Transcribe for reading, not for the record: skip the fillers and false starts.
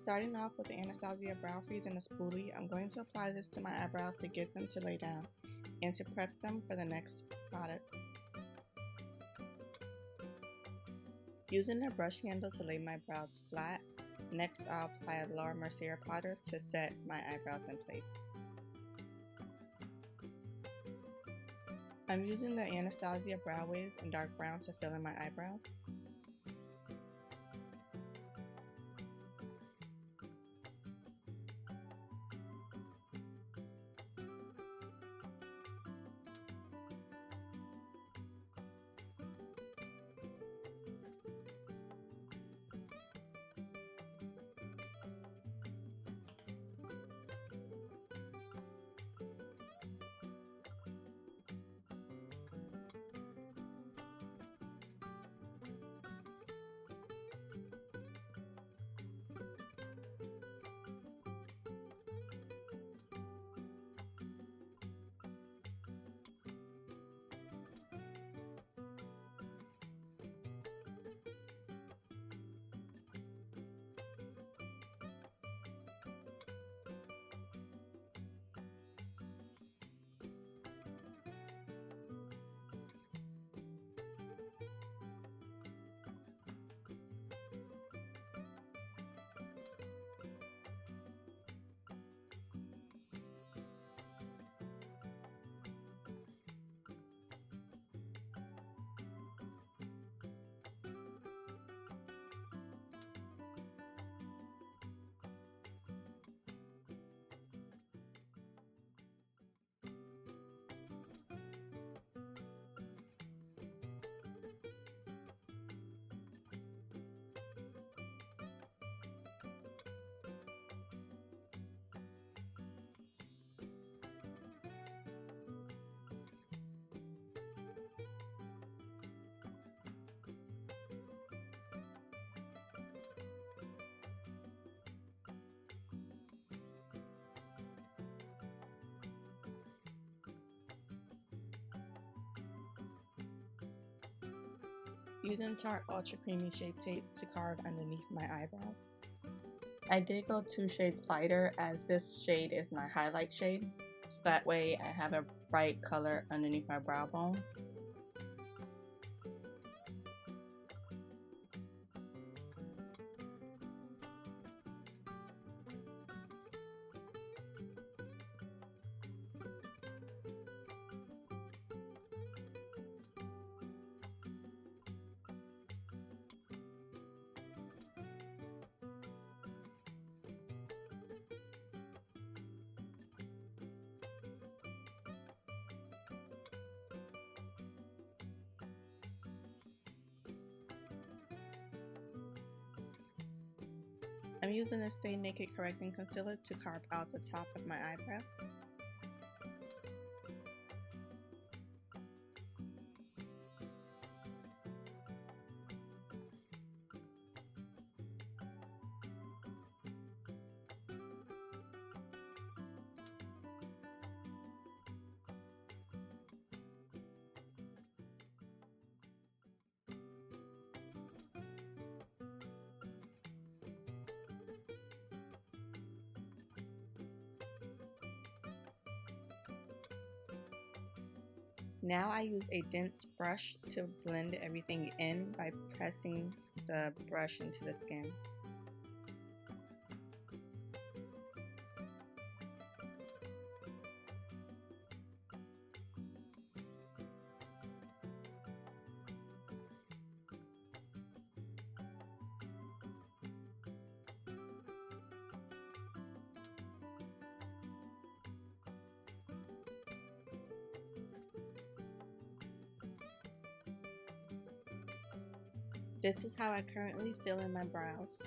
Starting off with the Anastasia Brow Freeze and a spoolie, I'm going to apply this to my eyebrows to get them to lay down and to prep them for the next product. Using the brush handle to lay my brows flat, next I'll apply a lower Mercier powder to set my eyebrows in place. I'm using the Anastasia Brow Wiz in dark brown to fill in my eyebrows. Using Tart Ultra Creamy Shape Tape to carve underneath my eyebrows. I did go 2 shades lighter as this shade is my highlight shade, so that way I have a bright color underneath my brow bone. I'm using a Stay Naked Correcting Concealer to carve out the top of my eyebrows. Now I use a dense brush to blend everything in by pressing the brush into the skin. This is how I currently fill in my brows.